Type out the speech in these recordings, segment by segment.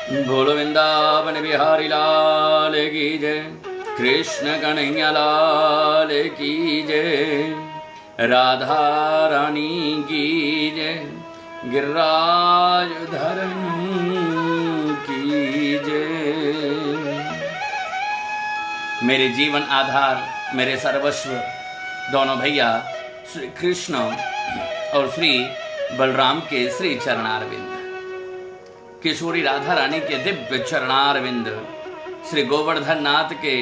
बोलो वृंदावन बिहारी लाल की जय, कृष्ण कन्हैया लाल की जय, राधा रानी की जय, गिरिराज धरण की जय। मेरे जीवन आधार, मेरे सर्वस्व दोनों भैया श्री कृष्ण और श्री बलराम के श्री चरणारविंद, किशोरी राधा रानी के दिव्य चरणारविंद, श्री गोवर्धन नाथ के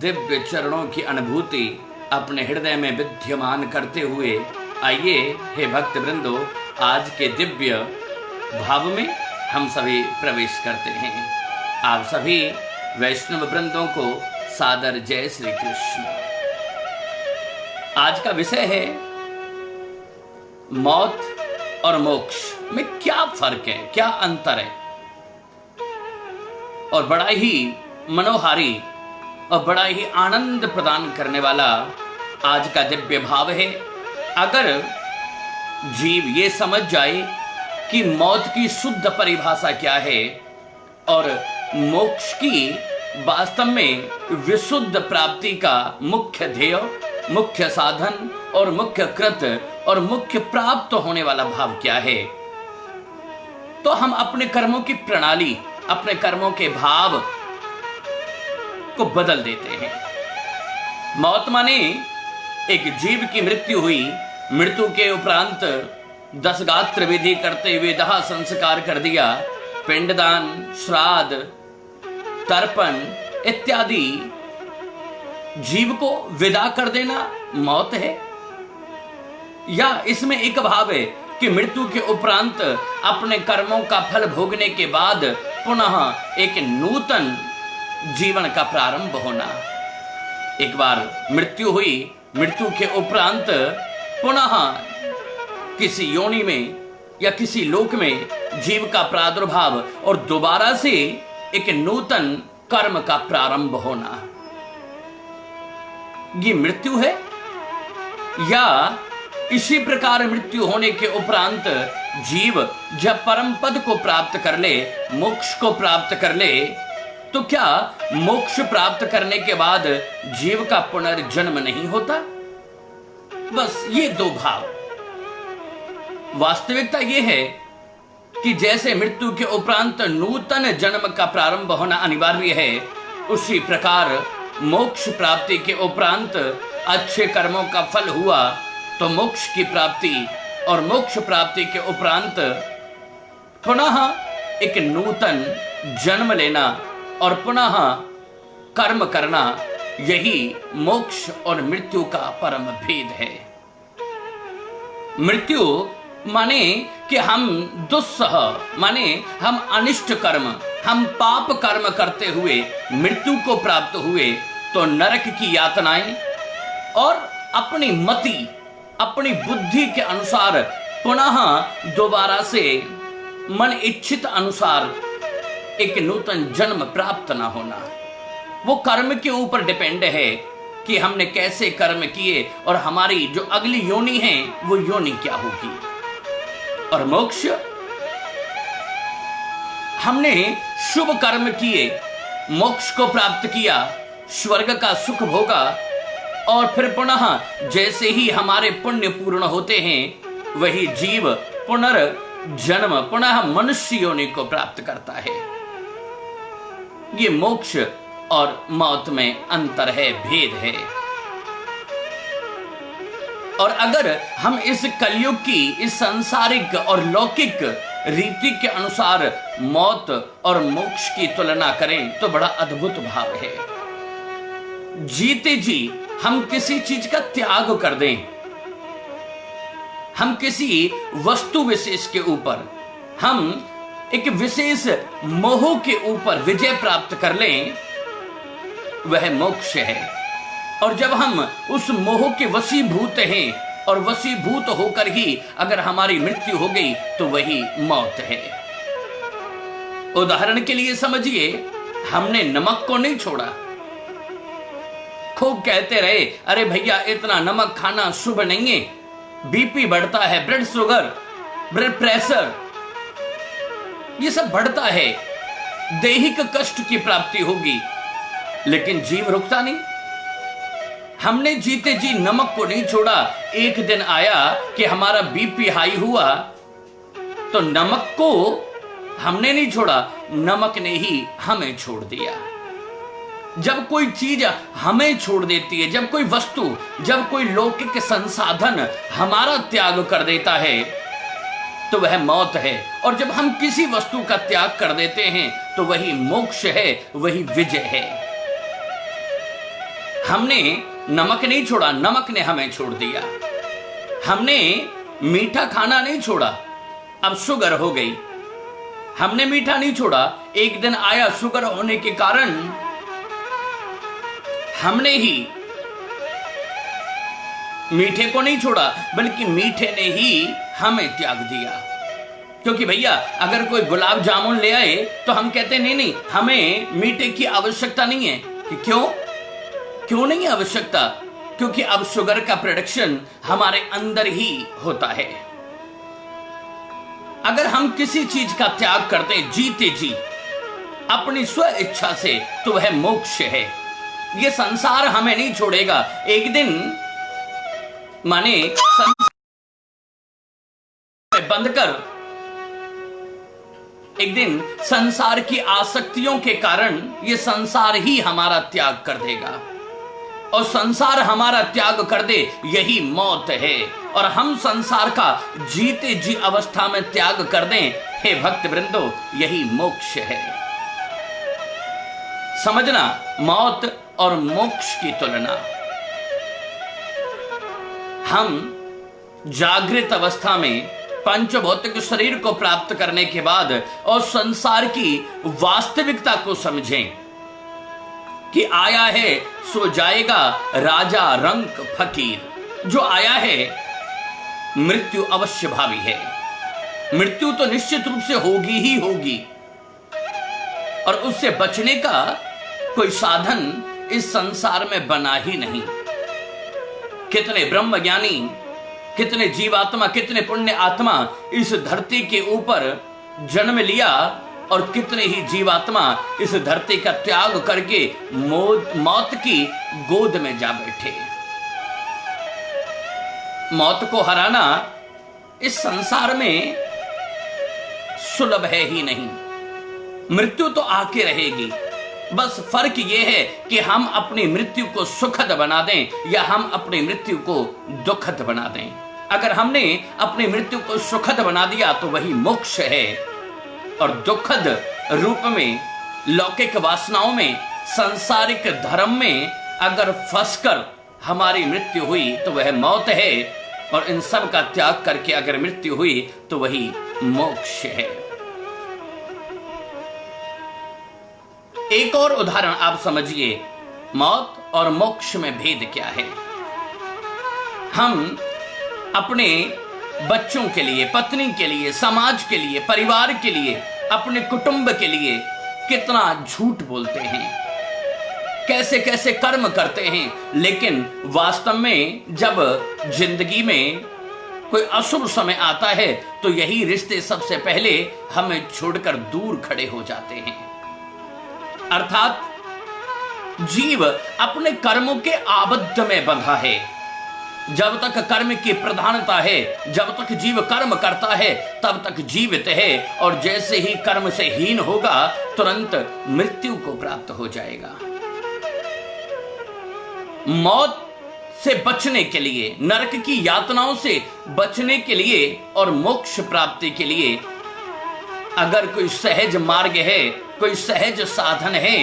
दिव्य चरणों की अनुभूति अपने हृदय में विद्यमान करते हुए आइए हे भक्त वृंदो, आज के दिव्य भाव में हम सभी प्रवेश करते हैं। आप सभी वैष्णव वृंदों को सादर जय श्री कृष्ण। आज का विषय है मौत और मोक्ष में क्या फर्क है, क्या अंतर है। और बड़ा ही मनोहारी और बड़ा ही आनंद प्रदान करने वाला आज का दिव्य भाव है। अगर जीव ये समझ जाए कि मौत की शुद्ध परिभाषा क्या है और मोक्ष की वास्तव में विशुद्ध प्राप्ति का मुख्य ध्येय, मुख्य साधन और मुख्य कृत और मुख्य प्राप्त होने वाला भाव क्या है, तो हम अपने कर्मों की प्रणाली, अपने कर्मों के भाव को बदल देते हैं। मौत माने एक जीव की मृत्यु हुई, मृत्यु के उपरांत 10 गात्र विधि करते हुए दाह संस्कार कर दिया, पिंडदान, श्राद्ध, तर्पण इत्यादि जीव को विदा कर देना मौत है। या इसमें एक भाव है कि मृत्यु के उपरांत अपने कर्मों का फल भोगने के बाद पुनः एक नूतन जीवन का प्रारंभ होना। एक बार मृत्यु हुई, मृत्यु के उपरांत पुनः किसी योनि में या किसी लोक में जीव का प्रादुर्भाव और दोबारा से एक नूतन कर्म का प्रारंभ होना। ये मृत्यु है। या इसी प्रकार मृत्यु होने के उपरांत जीव जब परम पद को प्राप्त कर ले, मोक्ष को प्राप्त कर ले, तो क्या मोक्ष प्राप्त करने के बाद जीव का पुनर्जन्म नहीं होता? बस ये दो भाव। वास्तविकता ये है कि जैसे मृत्यु के उपरांत नूतन जन्म का प्रारंभ होना अनिवार्य है, उसी प्रकार मोक्ष प्राप्ति के उपरांत अच्छे कर्मों का फल हुआ तो मोक्ष की प्राप्ति, और मोक्ष प्राप्ति के उपरांत पुनः एक नूतन जन्म लेना और पुनः कर्म करना, यही मोक्ष और मृत्यु का परम भेद है। मृत्यु माने कि हम दुस्सह, माने हम अनिष्ट कर्म, हम पाप कर्म करते हुए मृत्यु को प्राप्त हुए तो नरक की यातनाएं, और अपनी मति, अपनी बुद्धि के अनुसार पुनः दोबारा से मन इच्छित अनुसार एक नूतन जन्म प्राप्त ना होना। वो कर्म के ऊपर डिपेंड है कि हमने कैसे कर्म किए और हमारी जो अगली योनि है वो योनि क्या होगी। और मोक्ष, हमने शुभ कर्म किए, मोक्ष को प्राप्त किया, स्वर्ग का सुख भोगा, और फिर पुनः जैसे ही हमारे पुण्य पूर्ण होते हैं वही जीव पुनर्जन्म, पुनः मनुष्य योनि को प्राप्त करता है। ये मोक्ष और मौत में अंतर है, भेद है। और अगर हम इस कलयुग की, इस सांसारिक और लौकिक रीति के अनुसार मौत और मोक्ष की तुलना करें तो बड़ा अद्भुत भाव है। जीते जी हम किसी चीज का त्याग कर दें, हम किसी वस्तु विशेष के ऊपर, हम एक विशेष मोह के ऊपर विजय प्राप्त कर लें, वह मोक्ष है। और जब हम उस मोह के वशीभूत हैं और वशीभूत होकर ही अगर हमारी मृत्यु हो गई तो वही मौत है। उदाहरण के लिए समझिए, हमने नमक को नहीं छोड़ा, खूब कहते रहे अरे भैया इतना नमक खाना शुभ नहीं है, बीपी बढ़ता है, ब्लड शुगर, ब्लड प्रेशर, ये सब बढ़ता है। दैहिक कष्ट की प्राप्ति होगी, लेकिन जीव रुकता नहीं। हमने जीते जी नमक को नहीं छोड़ा। एक दिन आया कि हमारा बीपी हाई हुआ, तो नमक को हमने नहीं छोड़ा, नमक ने ही हमें छोड़ दिया। जब कोई चीज हमें छोड़ देती है, जब कोई वस्तु, जब कोई लौकिक संसाधन हमारा त्याग कर देता है, तो वह मौत है। और जब हम किसी वस्तु का त्याग कर देते हैं, तो वही मोक्ष है, वही विजय है। हमने नमक नहीं छोड़ा, नमक ने हमें छोड़ दिया। हमने मीठा खाना नहीं छोड़ा, अब शुगर हो गई। हमने मीठा नहीं छोड़ा, एक दिन आया शुगर होने के कारण हमने ही मीठे को नहीं छोड़ा, बल्कि मीठे ने ही हमें त्याग दिया। क्योंकि भैया अगर कोई गुलाब जामुन ले आए तो हम कहते नहीं नहीं, हमें मीठे की आवश्यकता नहीं है। कि क्यों नहीं आवश्यकता? क्योंकि अब शुगर का प्रोडक्शन हमारे अंदर ही होता है। अगर हम किसी चीज का त्याग करते जीते जी अपनी स्व इच्छा से, तो वह मोक्ष है। ये संसार हमें नहीं छोड़ेगा। एक दिन माने बंद कर, एक दिन संसार की आसक्तियों के कारण ये संसार ही हमारा त्याग कर देगा। और संसार हमारा त्याग कर दे, यही मौत है। और हम संसार का जीते जी अवस्था में त्याग कर दें, हे भक्त वृंदो, यही मोक्ष है। समझना, मौत और मोक्ष की तुलना। हम जागृत अवस्था में पंचभौतिक शरीर को प्राप्त करने के बाद और संसार की वास्तविकता को समझें कि आया है सो जाएगा, राजा रंक फकीर। जो आया है, मृत्यु अवश्य भावी है। मृत्यु तो निश्चित रूप से होगी ही होगी, और उससे बचने का कोई साधन इस संसार में बना ही नहीं। कितने ब्रह्म ज्ञानी, कितने जीवात्मा, कितने पुण्य आत्मा इस धरती के ऊपर जन्म लिया, और कितने ही जीवात्मा इस धरती का त्याग करके मौत की गोद में जा बैठे। मौत को हराना इस संसार में सुलभ है ही नहीं। मृत्यु तो आके रहेगी, बस फर्क यह है कि हम अपनी मृत्यु को सुखद बना दें या हम अपनी मृत्यु को दुखद बना दें। अगर हमने अपनी मृत्यु को सुखद बना दिया तो वही मोक्ष है, और दुखद रूप में लौकिक वासनाओं में, सांसारिक धर्म में अगर फंसकर हमारी मृत्यु हुई तो वह मौत है, और इन सब का त्याग करके अगर मृत्यु हुई तो वही मोक्ष है। एक और उदाहरण आप समझिए, मौत और मोक्ष में भेद क्या है। हम अपने बच्चों के लिए, पत्नी के लिए, समाज के लिए, परिवार के लिए, अपने कुटुंब के लिए कितना झूठ बोलते हैं, कैसे कैसे कर्म करते हैं, लेकिन वास्तव में जब जिंदगी में कोई अशुभ समय आता है तो यही रिश्ते सबसे पहले हमें छोड़कर दूर खड़े हो जाते हैं। अर्थात जीव अपने कर्मों के आबद्ध में बंधा है। जब तक कर्म की प्रधानता है, जब तक जीव कर्म करता है, तब तक जीवित है, और जैसे ही कर्म से हीन होगा तुरंत मृत्यु को प्राप्त हो जाएगा। मौत से बचने के लिए, नरक की यातनाओं से बचने के लिए और मोक्ष प्राप्ति के लिए अगर कोई सहज मार्ग है, कोई सहज साधन है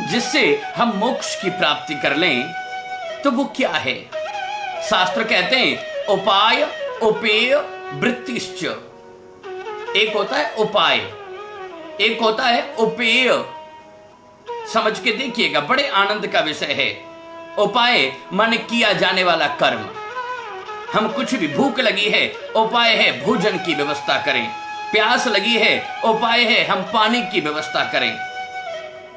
जिससे हम मोक्ष की प्राप्ति कर लें, तो वो क्या है? शास्त्र कहते हैं उपाय उपेय वृत्तिश्च। एक होता है उपाय, एक होता है उपेय। समझ के देखिएगा, बड़े आनंद का विषय है। उपाय माने किया जाने वाला कर्म। हम कुछ भी, भूख लगी है, उपाय है भोजन की व्यवस्था करें। प्यास लगी है, उपाय है हम पानी की व्यवस्था करें।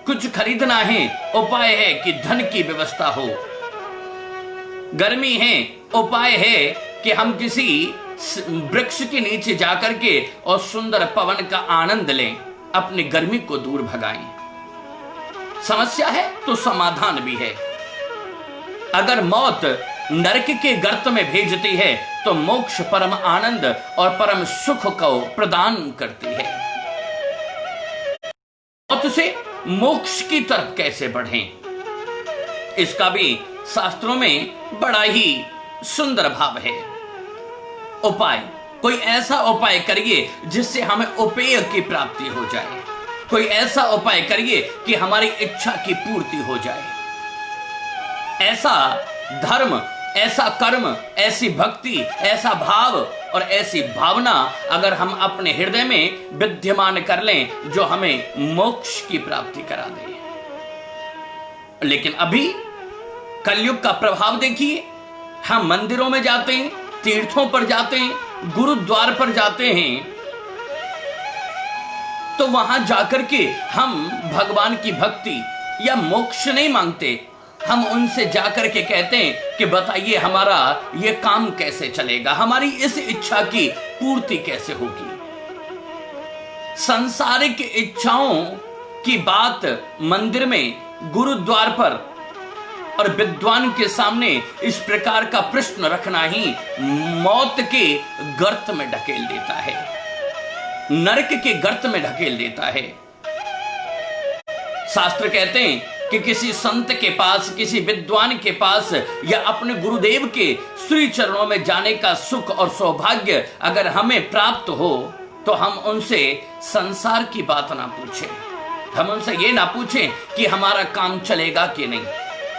कुछ खरीदना है, उपाय है कि धन की व्यवस्था हो। गर्मी है, उपाय है कि हम किसी वृक्ष के नीचे जाकर के और सुंदर पवन का आनंद लें, अपनी गर्मी को दूर भगाएं। समस्या है तो समाधान भी है। अगर मौत नरक के गर्त में भेजती है तो मोक्ष परम आनंद और परम सुख को प्रदान करती है। मौत से मोक्ष की तरफ कैसे बढ़ें, इसका भी शास्त्रों में बड़ा ही सुंदर भाव है। उपाय, कोई ऐसा उपाय करिए जिससे हमें उपेय की प्राप्ति हो जाए। कोई ऐसा उपाय करिए कि हमारी इच्छा की पूर्ति हो जाए। ऐसा धर्म, ऐसा कर्म, ऐसी भक्ति, ऐसा भाव और ऐसी भावना अगर हम अपने हृदय में विद्यमान कर लें जो हमें मोक्ष की प्राप्ति करा दे। लेकिन अभी कलयुग का प्रभाव देखिए, हम मंदिरों में जाते हैं, तीर्थों पर जाते हैं, गुरुद्वार पर जाते हैं, तो वहां जाकर के हम भगवान की भक्ति या मोक्ष नहीं मांगते। हम उनसे जाकर के कहते हैं कि बताइए हमारा ये काम कैसे चलेगा, हमारी इस इच्छा की पूर्ति कैसे होगी। सांसारिक इच्छाओं की बात मंदिर में, गुरुद्वार पर और विद्वान के सामने इस प्रकार का प्रश्न रखना ही मौत के गर्त में ढकेल देता है, नरक के गर्त में ढकेल देता है। शास्त्र कहते हैं कि किसी संत के पास, किसी विद्वान के पास या अपने गुरुदेव के श्री चरणों में जाने का सुख और सौभाग्य अगर हमें प्राप्त हो तो हम उनसे संसार की बात ना पूछें। हम उनसे ये ना पूछें कि हमारा काम चलेगा कि नहीं।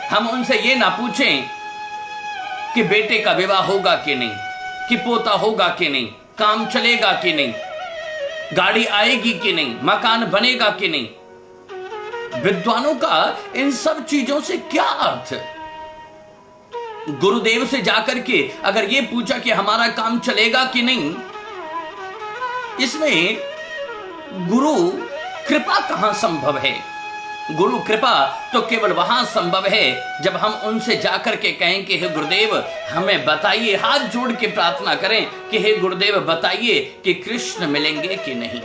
हम उनसे ये ना पूछें कि बेटे का विवाह होगा कि नहीं, कि पोता होगा कि नहीं, काम चलेगा कि नहीं, गाड़ी आएगी कि नहीं, मकान बनेगा कि नहीं। विद्वानों का इन सब चीजों से क्या अर्थ? गुरुदेव से जाकर के अगर ये पूछा कि हमारा काम चलेगा कि नहीं, इसमें गुरु कृपा कहां संभव है? गुरु कृपा तो केवल वहां संभव है जब हम उनसे जाकर के कहें कि हे गुरुदेव हमें बताइए, हाथ जोड़ के प्रार्थना करें कि हे गुरुदेव बताइए कि कृष्ण मिलेंगे कि नहीं,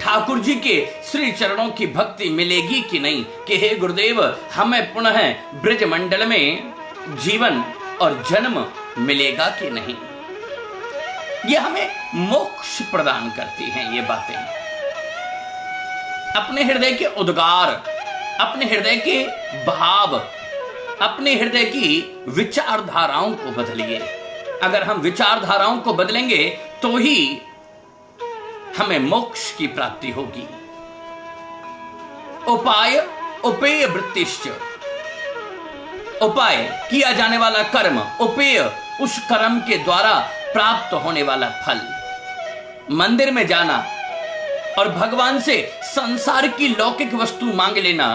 ठाकुर जी के श्री चरणों की भक्ति मिलेगी कि नहीं, कि हे गुरुदेव हमें पुनः ब्रज मंडल में जीवन और जन्म मिलेगा कि नहीं। ये हमें मोक्ष प्रदान करती हैं ये बातें। अपने हृदय के उद्गार, अपने हृदय के भाव, अपने हृदय की विचारधाराओं को बदलिए। अगर हम विचारधाराओं को बदलेंगे तो ही हमें मोक्ष की प्राप्ति होगी। उपाय उपेय वृत्तिश्च, उपाय किया जाने वाला कर्म, उपेय उस कर्म के द्वारा प्राप्त होने वाला फल। मंदिर में जाना और भगवान से संसार की लौकिक वस्तु मांग लेना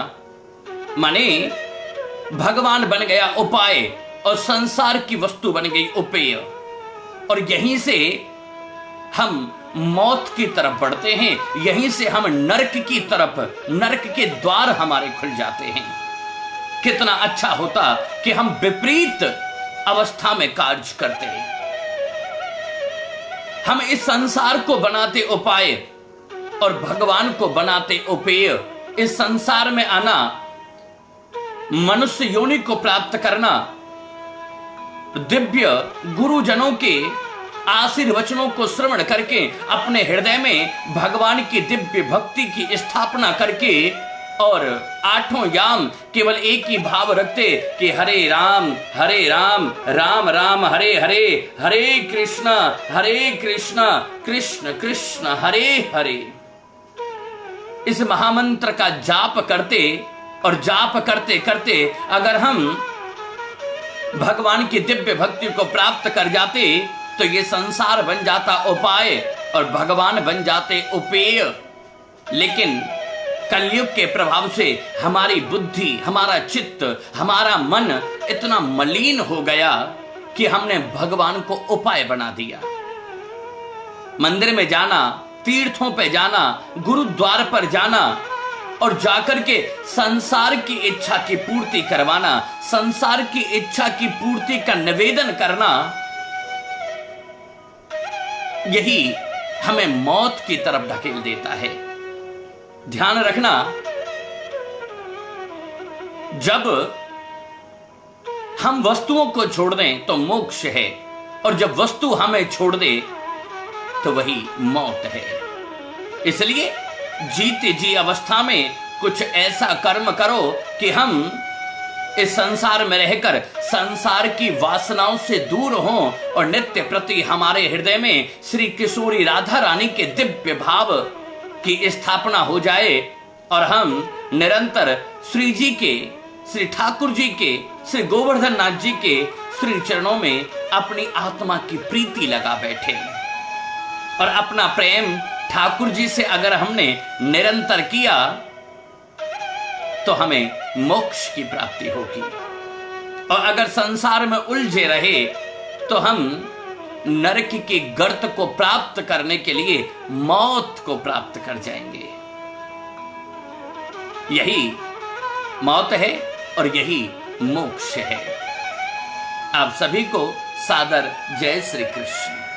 माने भगवान बन गया उपाय और संसार की वस्तु बन गई उपेय, और यहीं से हम मौत की तरफ बढ़ते हैं, यहीं से हम नरक की तरफ, नरक के द्वार हमारे खुल जाते हैं। कितना अच्छा होता कि हम विपरीत अवस्था में कार्य करते हैं। हम इस संसार को बनाते उपाय और भगवान को बनाते उपेय। इस संसार में आना, मनुष्य योनि को प्राप्त करना, दिव्य गुरुजनों के आशीर्वचनों को श्रवण करके अपने हृदय में भगवान की दिव्य भक्ति की स्थापना करके और आठों याम केवल एक ही भाव रखते कि हरे राम राम राम हरे हरे, हरे कृष्ण कृष्ण कृष्ण हरे हरे। इस महामंत्र का जाप करते और जाप करते करते अगर हम भगवान की दिव्य भक्ति को प्राप्त कर जाते तो ये संसार बन जाता उपाय और भगवान बन जाते उपेय। लेकिन कलयुग के प्रभाव से हमारी बुद्धि, हमारा चित्त, हमारा मन इतना मलिन हो गया कि हमने भगवान को उपाय बना दिया। मंदिर में जाना, तीर्थों पे जाना, गुरुद्वार पर जाना और जाकर के संसार की इच्छा की पूर्ति करवाना, संसार की इच्छा की पूर्ति का निवेदन करना, यही हमें मौत की तरफ ढकेल देता है। ध्यान रखना, जब हम वस्तुओं को छोड़ दें तो मोक्ष है, और जब वस्तु हमें छोड़ दे तो वही मौत है। इसलिए जीते जी अवस्था में कुछ ऐसा कर्म करो कि हम इस संसार में रहकर संसार की वासनाओं से दूर हों और नित्य प्रति हमारे हृदय में श्री किशोरी राधा रानी के दिव्य भाव की स्थापना हो जाए और हम निरंतर श्री जी के, श्री ठाकुर जी के, श्री गोवर्धन नाथ जी के श्री चरणों में अपनी आत्मा की प्रीति लगा बैठे और अपना प्रेम ठाकुर जी से अगर हमने निरंतर किया तो हमें मोक्ष की प्राप्ति होगी। और अगर संसार में उलझे रहे तो हम नरक के गर्त को प्राप्त करने के लिए मौत को प्राप्त कर जाएंगे। यही मौत है और यही मोक्ष है। आप सभी को सादर जय श्री कृष्ण।